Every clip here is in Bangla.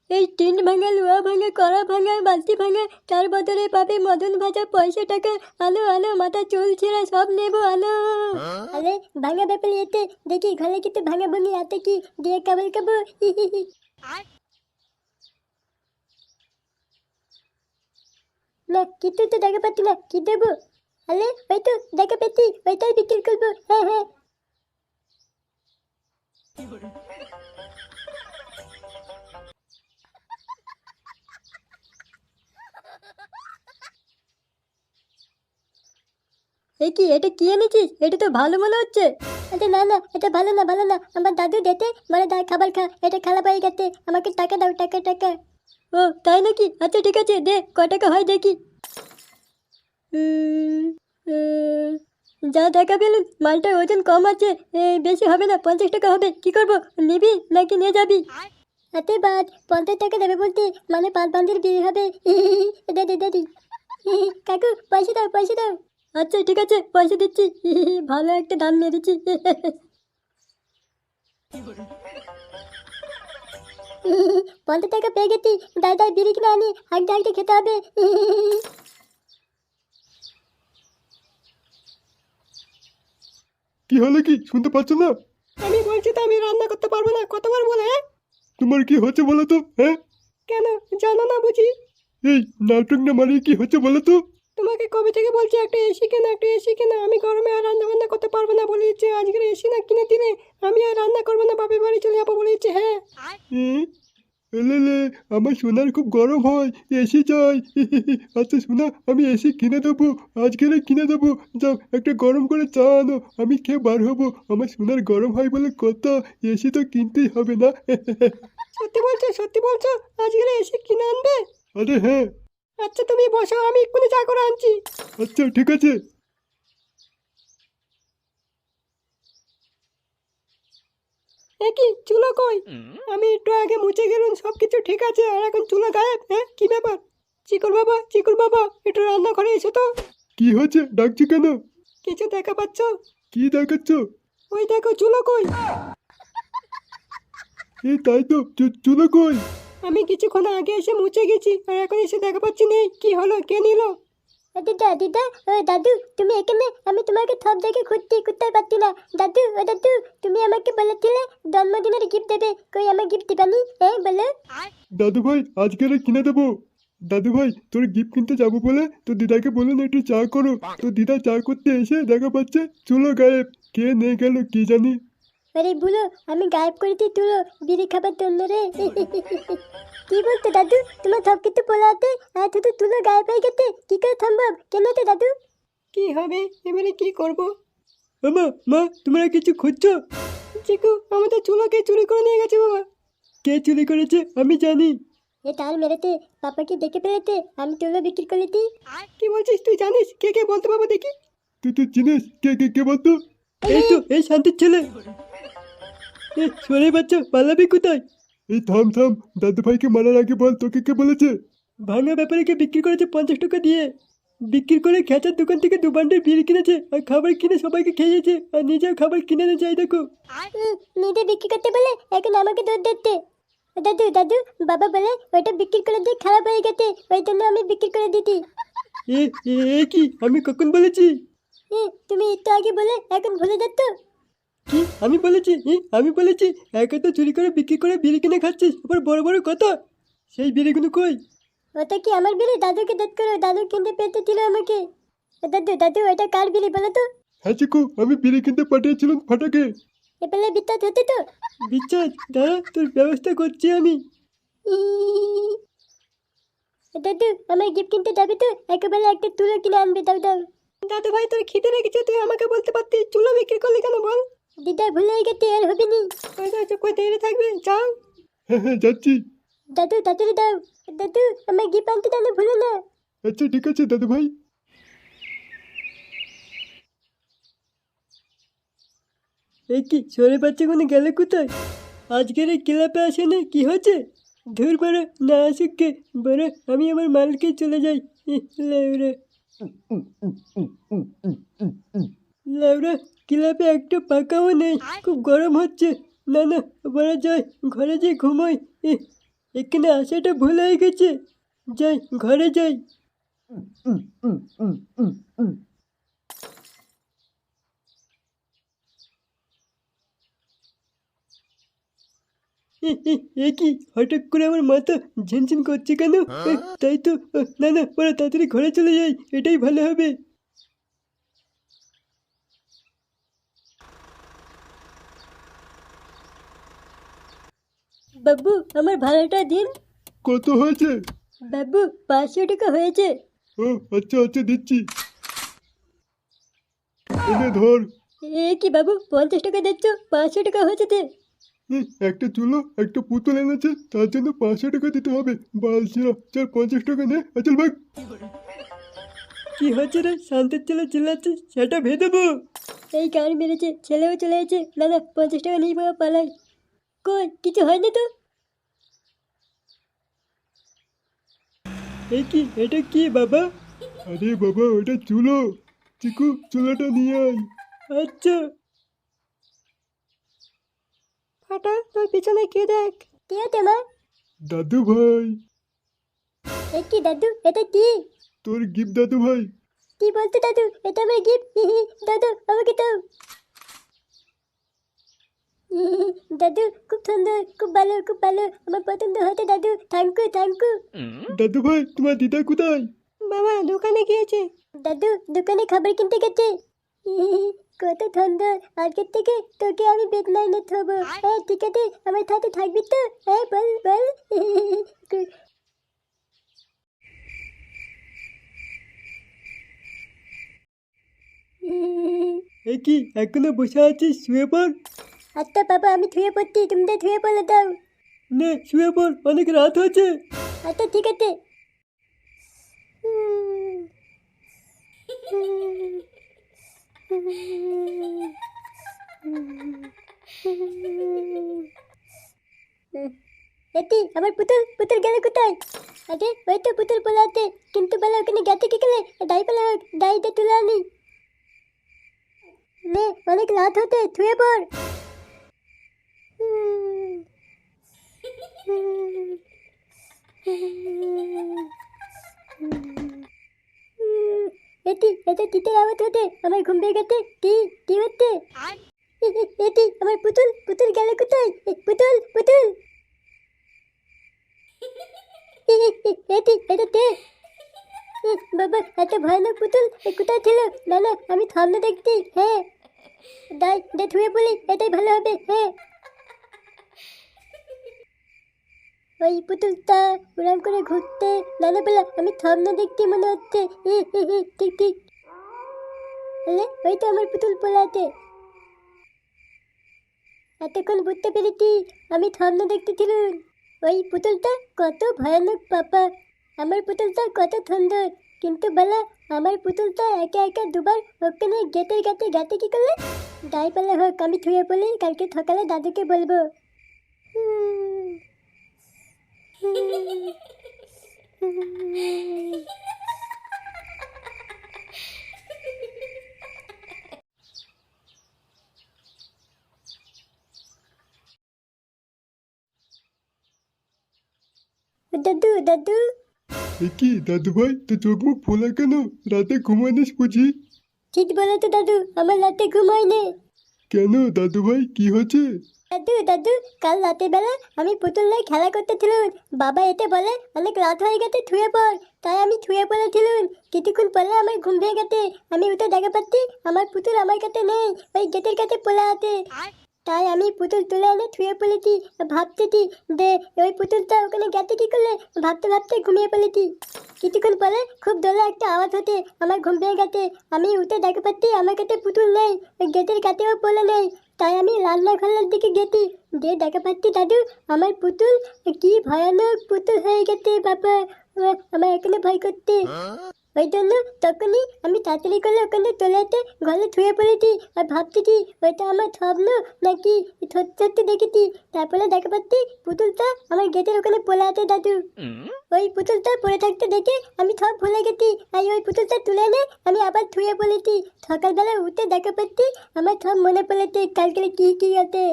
এই টিন ভাঙা, লোহা ভাঙা, কড়া ভাঙা, বালতি ভাঙা, তার বদলে পাবে মদন ভাজা, পয়সা টাকা। আলো আলো, মাথা চুল ছেঁড়া সব নেবো আলো। আরে ভাঙা ব্যাপারে এতে দেখি ঘরে কিন্তু ভাঙা ভাঙি আতে কি দিয়ে কাবল কাবো। না কিন্তু তো দেখা পাচ্ছি না, কি দেবো? আরে ওই তো দেখা পেয়েছি, ওইটাই বিক্রি করবো। হ্যাঁ হ্যাঁ। এই কি, এটা কি এনেছিস? এটা তো ভালো মনে হচ্ছে। আরে না না, এটা ভালো না, ভালো না। আমার দাদু দিতে মানে দা খাবার খা, এটা খারাপ হয়ে গেছে, আমাকে টাকা দাও, টাকা টাকা। ও তাই নাকি? আচ্ছা ঠিক আছে, দে ক টাকা হয় দেখি। উম, উম, যা টাকা পেলুন, মালটার ওজন কম আছে, বেশি হবে না, 50 টাকা হবে। কি করবো, নিবি নাকি নিয়ে যাবি? হাতে বাদ 50 টাকা দেবে বলতে, মানে 5 বান্দির বিয়ে হবে। দে দে দে দি। কাকু পয়সা দাও, পয়সা দাও। আচ্ছা ঠিক আছে, পয়সা দিচ্ছি। ভালো একটা দাম মেরেছি। 50 টাকা পেয়ে গেছি, দাদা বিড়ি কিনে আনি, হাঁকতে হাঁকতে খেতে হবে। কি হলো, কি শুনতে পাচ্ছ না? আমি বলছি তো আমি রান্না করতে পারবো না, কতবার বলে? হ্যাঁ তোমার কি হচ্ছে বলো তো? হ্যাঁ, কেন, জানো না বুঝি? এই নাটক না মারিয়ে কি হচ্ছে বলো তো? তোমাকে কবে থেকে বলছি একটা এসি কেনা, একটা এসি কেনা। আমি গরমে আর রান্না বান্না করতে পারবো না বলে দিচ্ছে, আজকের এসি না কিনে দিলে আমি আর রান্না করবো না, বাপের বাড়ি চলে যাবো বলে দিচ্ছে। হ্যাঁ এলে আমার সোনার খুব গরম হয়, এসি চাই। আচ্ছা শোনা, আমি এসি কিনে দেবো, আজকের কিনে দেবো। যাও একটা গরম করে চা আনো, আমি খেয়ে বার হবো। আমার সোনার গরম হয় বলে কথা, এসি তো কিনতেই হবে না? সত্যি বলছো, সত্যি বলছো? আজকের এসি কিনে আনবে? আরে হ্যাঁ। আচ্ছা তুমি বসো, আমি এক্ষুনি চা করে আনছি। আচ্ছা ঠিক আছে। কি চুলো কই? আমি একটু আগে মুছে গেলুম, সবকিছু ঠিক আছে, আর এখন চুলো গায়েব। হ্যাঁ কি ব্যাপার? চিকুর বাবা, চিকুর বাবা, একটু রান্না করে এসো তো। কি হয়েছে, ডাকছি কেন? কিছু দেখা পাচ্ছ? কি দেখাচ্ছ? ওই দেখো চুলো কই। এই তাই তো, চুলো কই? আমি কিছুক্ষণ আগে এসে মুছে গেছি, আর এখন এসে দেখা পাচ্ছি নেই। কি হলো, কে নিল? দিদা দিদা, ও দাদু, তুমি এখানে? আমি তোমাকে সব জায়গায় খুঁজছি, কোথায় পাচ্ছি না। দাদু ও দাদু, তুমি আমাকে বলেছিলে জন্মদিনের গিফট দেবে, কই আমার গিফট দিবানি? হ্যাঁ বলো। দাদু ভাই আজকের কিনে দেবো। দাদু ভাই তোর গিফট কিনতে যাবো বলে তোর দিদাকে বলুন একটু চা করো। তো দিদা চা করতে এসে দেখা পাচ্ছে চুলো গায়েব, কে নিয়ে গেল কি জানি। আরে বুলো, আমি গায়েব করেছি তুলো বিড়ি খাবার জন্য রে। কি বলতো দাদু, তোমার সব কিছু পোলাতে আর শুধু তুলো গায়েব হয়ে গেছে, কি করে সম্ভব? কেন তো দাদু? কি হবে এবারে, কি করব? মা মা, তোমরা কিছু খুঁজছো? চিকু, আমাদের চুলোকে চুরি করে নিয়ে গেছে বাবা। কে চুরি করেছে আমি জানি। এ তার মেরেতে পাপাকে দেখে ফেলেতে, আমি তুলো বিক্রি করলেছি। কি বলছিস, তুই জানিস? কে কে বলতে পারবো দেখি। তুই চিনিস? কে বলতো? এই তো, এই শান্তির ছেলে। সোরে বাচ্চা, পালাবি কোথায়? এই থাম থাম, দাদু ভাইকে মারার আগে বল তোকে কে বলেছে? ভাঙা ব্যাপারীকে বিক্রি করেছে 50 টাকা দিয়ে। বিক্রি করে খেচার দোকান থেকে 2 বান্ডেল বিড়ি কিনেছে, আর খাবার কিনে সবাইকে খেয়েছে, আর নিজেও খাবার কিনে নিয়ে যাই দেখো। নিজে বিক্রি করতে বলে এখন আমাকে দুধ দিতে। দাদু দাদু, বাবা বলে ওইটা বিক্রি করে দিয়ে খারাপ হয়ে গেছে, ওই জন্য আমি বিক্রি করে দিতি। এ এ এ কি, আমি কখন বলেছি? তুমি একটু আগে বলে এখন ভুলে যাচ্ছ। কি আমি বলেছি? আমি বলেছি একে তো চুরি করে বিক্রি করে বিড়ি কিনে খাচ্ছিস, আবার বড় বড় কথা। সেই বিড়িগুলো কই? ওটা কি আমার বিলি? দাদুকে দাঁত করো, দাদু কিনতে পেতে ছিল আমাকে। দাদু দাদু, ওইটা কার বিলি বলো তো? হ্যাঁ চিকু, আমি বিড়ি কিনতে পাঠিয়েছিলাম ফাটাকে। এবেলে বিদ্যুৎ হতে তো। বিশ্বাস, দাঁড়া তোর ব্যবস্থা করছি আমি। দাদু, আমার গিফট কিনতে যাবি তো? একেবারে একটা তুলো কিনে আনবে, দাও দাও। দাদু ভাই, তোর খিদে লেগেছে, তুই আমাকে বলতে পারতি, চুলো বিক্রি করলি কেন বল? দিদা ভুলে গেছে, আর হবে নি। কই দেরি থাকবে, যাও। হ্যাঁ যাচ্ছি। দাদু তাড়াতাড়ি দাও। দাদু, আমার গিফট আনতে জানো, ভুলো না। আচ্ছা ঠিক আছে দাদু ভাই। এই কি সরে বাচ্চাগুলো গেল কোথায়? আজকের এই ক্লাবে আসেনি, কি হয়েছে? ধুর বড়, না আসুক কে, বড় আমি আমার মালকে চলে যাই। লাউরা লাউরা, ক্লাবে একটা পাকাও নেই, খুব গরম হচ্ছে। না না, বড় যাই, ঘরে যে ঘুমোই। এখানে আসাটা ভুল হয়ে গেছে। যাই, ঘরে যাই। এ কি, হঠাৎ করে আমার মাথা ঝিনঝিন করছে কেন? তাই তো, না না, ওরা তাড়াতাড়ি ঘরে চলে যাই, এটাই ভালো হবে। বাবু, আমার ভাড়াটা দিন। কত হয়েছে? বাবু, 500 টাকা হয়েছে। ও আচ্ছা আচ্ছা, দিচ্ছি। এনে ধর। এ কি বাবু, 50 টাকা দিচ্ছ, 500 টাকা হয়েছে দে। একটা চুলো একটা পুতুল এনেছে, তার জন্য 500 টাকা দিতে হবে। বালছিরা, চল 50 টাকা নে, চল ভাগ। কি হচ্ছে রে, শান্তির ছেলে চিল্লাচ্ছে, সেটা ভেয়ে দেবো। এই কার মেরেছে, ছেলেও চলে গেছে। না না, 50 টাকা নিয়ে বাবা পালাই। কই, কিছু হয়নি তো? এই কি, এটা কি বাবা? আরে বাবা, ওটা চুলো। চিকু, চুলোটা নিয়ে আয়। আচ্ছা। ফাটা, তোর পিছনে কে দেখ? কে আছে মা? দাদু ভাই। এ কি দাদু, এটা কি? তোর গিফট দাদু ভাই। কি বলছো দাদু, এটা আমার গিফট? দাদু, আমাকে দাও। দাদু, খুব সুন্দর, খুব ভালো, খুব ভালো, আমার পছন্দ হয়েছে দাদু, থ্যাংক ইউ, থ্যাংক ইউ। দাদু ভাই, তোমার দিদা কোথায়? বাবা দোকানে গিয়েছে। দাদু, দোকানে খাবার কিনতে গেছে। কত সুন্দর, আজকের থেকে তোকে আমি বেড লাইনে থবো। হ্যাঁ ঠিক আছে, আমার সাথে থাকবি তো? হ্যাঁ বল বল। এ কি, এখনো বসে আছিস? শুয়ে পড়। আচ্ছা বাবা, আমি শুয়ে পড়ছি, তুমি শুয়ে পড়ে দাও। নে শুয়ে পড়, অনেক রাত হয়েছে। আচ্ছা ঠিক আছে। এটি আমার পুতুল, পুতুল গেল কোথায়? আরে ওই তো পুতুল পড়ে আছে, কিন্তু বলে ওখানে গেছে কি করে? ডাই পেলে, ডাইটা তুলে আনি। নে, অনেক রাত হতে, শুয়ে পড়। এটি, এটা তিতের আওয়াজ হতে, আমার ঘুম পেয়ে গেছে। কি, কি হচ্ছে? এটি আমার পুতুল, পুতুল গেল কোথায়? পুতুল, পুতুল। এটি, এটা কে? বাবা, এত ভয়ানক পুতুল কোথায় ছিল? না না, আমি সামনে দেখছি। হ্যাঁ, দাই দে, শুয়ে পড়ি, এটাই ভালো হবে। হ্যাঁ, ওই পুতুলটা উড়ান করে ঘুরতে, নানা বেলা আমি সামনে দেখতে মনে হচ্ছে। ঠিক ঠিক। আরে ওই তো আমার পুতুল পোলাতে। এতক্ষণ বুঝতে পেরেছি, আমি সামনে দেখতেছিলাম। ওই পুতুলটা কত ভয়ানক পাপা, আমার পুতুলটা কত সুন্দর, কিন্তু বেলা আমার পুতুলটা একা একা দুবার ওখানে গেটের কাছে গেছে কি করলে? যাই পালে হোক, আমি শুয়ে পড়ি, কালকে সকালে দাদুকে বলবো। দাদু, দাদু। কি দাদু ভাই, তো চোখ মুখ ফোলা কেন? রাতে ঘুমানিস বুঝি? ঠিক বলে তো দাদু, আমার রাতে ঘুম হয়নি। কেন দাদু ভাই, কি হয়েছে? দাদু, দাদু, কাল রাতের বেলা আমি পুতুল নিয়ে খেলা করতেছিলাম। বাবা এতে বলে অনেক রাত হয়ে গেছে, শুয়ে পড়। তাই আমি শুয়ে পড়েছিলাম। কিছুক্ষণ পরে আমার ঘুম ভেঙে গেছে। আমি উঠে দেখা পাচ্ছি আমার পুতুল আমার কাছে নেই, ওই গেটের কাছে পড়ে আছে। তাই আমি পুতুল তুলে এনে শুয়ে পড়েছি। ভাবতেছি দে, ওই পুতুলটা ওখানে গেছে কি করলে, ভাবতে ভাবতে ঘুমিয়ে পড়েছি। কিছুক্ষণ পরে খুব জোরে একটা আওয়াজ হতে আমার ঘুম ভেঙে গেছে। আমি উঠে দেখা পাচ্ছি আমার কাছে পুতুল নেই, ওই গেটের কাছেও পড়ে নেই। তাই আমি রান্নাঘরের দিকে গেছি, দিয়ে দেখা পাচ্ছি দাদু আমার পুতুল, কি ভয়ানক পুতুল হয়ে গেছে বাবা। আমার এখানে ভয় করতে। ওই জন্য তখনই আমি তাড়াতাড়ি করে ওখানে চলে এসে ঘরে শুয়ে পড়েছি আর ভাবতেছি ওইটা আমার স্বপ্ন নাকি সত্যি সত্যি দেখেছি। তারপরে দেখা পাচ্ছি পুতুলটা আমার গেটের ওখানে পড়ে আছে দাদু। ওই পুতুলটা পড়ে থাকতে দেখে আমি সব ভুলে গেছি, আর ওই পুতুলটা তুলে এনে আমি আবার শুয়ে পড়েছি। সকালবেলা উঠে দেখা পাচ্ছি আমার সব মনে পড়েছে, কালকে কি কি আছে।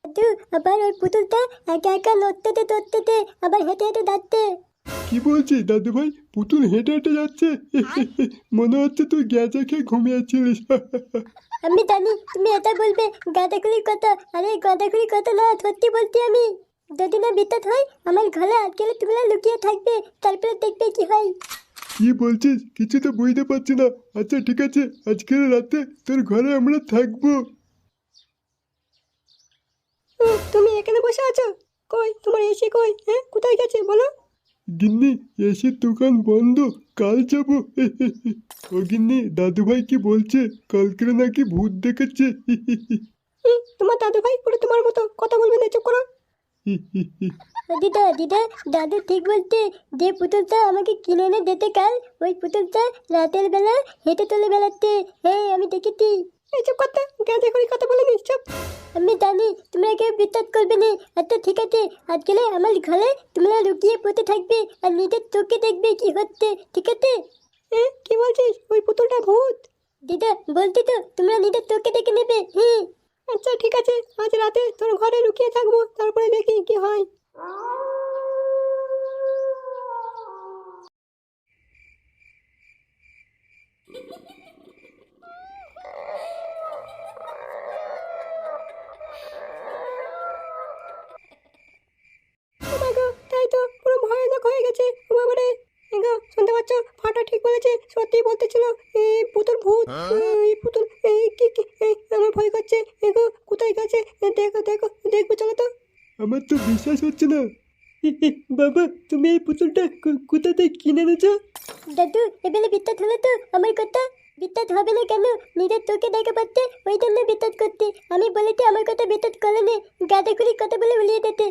দাদু আবার ওই পুতুলটা একা একা নড়তে আবার হেঁটে হেঁটে যাচ্ছে। কি বলছিস দাদু ভাই? পুতুল হেঁটে হেঁটে যাচ্ছে? মনে হচ্ছে তুই গ্যাঁজা খেয়ে ঘুমিয়েছিলিস। আমি জানি তুমি এটা বলবে গাঁদাখুলির কথা, আরে গাঁদাখুলির কথা না, সত্যি বলছি আমি। যদি না বিদ্যুৎ হয় আমার ঘরে আজকাল তোমরা লুকিয়ে থাকবে, তারপরে দেখবে কি হয়। কি বলছিস? কিছু তো বুঝতে পারছি না। আচ্ছা ঠিক আছে, আজকের রাতে তোর ঘরে আমরা থাকবো। তুমি এখানে বসে আছো? কই তোমার এসি কই? হ্যাঁ কোথায় গেছে বলো? গিন্নি, এসির দোকান বন্ধ, কাল যাবো। ও গিন্নি, দাদু ভাই কি বলছে? কালকে নাকি ভূত দেখেছে। তোমার দাদু ভাই পুরো তোমার মতো, কথা বলবে না, চুপ করো। দিদা দিদা, দাদু ঠিক বলতে, যে পুতুলটা আমাকে কিনে এনে দিতে কাল, ওই পুতুলটা রাতের বেলা হেঁটে চলে বেড়াতে, হ্যাঁ আমি দেখেছি। এইসব কথা গাঁজা করে কথা বলে নিস, চুপ। আমি জানি তোমরা কেউ বিত্তাত করবে না। আচ্ছা ঠিক আছে, আজকাল আমার ঘরে তোমরা লুকিয়ে পড়ে থাকবে আর নিজের চোখে দেখবে কি হচ্ছে, ঠিক আছে? কি বলছিস? ওই পুতুলটা ভূত? দিদা বলছি তো, তোমরা নিজের চোখে দেখে নেবে। আচ্ছা ঠিক আছে, আজ রাতে তোর ঘরে লুকিয়ে থাকবো, তারপরে দেখি কি হয়। ও মা গো, তাই তো, পুরো ভয়ানক হয়ে গেছে। ও বাবা রে, গো শুনতে পাচ্ছ? ফাটা ঠিক বলেছে, সত্যি বলতেছিল এই পুতুল ভূত। এই পুতুল, এই কি কি, আমার ভয় করছে। গো কোথায় গেছে? দেখো দেখো, দেখবো চলো তো। আমার তো বিশ্বাস হচ্ছে না। বাবা, তুমি এই পুতুলটা কোথা থেকে কিনে এনেছো? দাদু এবেলে বিদ্যুৎ হলো তো আমার কথা। বিদ্যুৎ হবে না কেন? নিজের চোখে দেখা পাচ্ছে, ওই জন্য বিদ্যুৎ করতে। আমি বলেছি আমার কথা বিদ্যুৎ করে নে, গাঁদা খুলি কথা বলে উলিয়ে দিতে।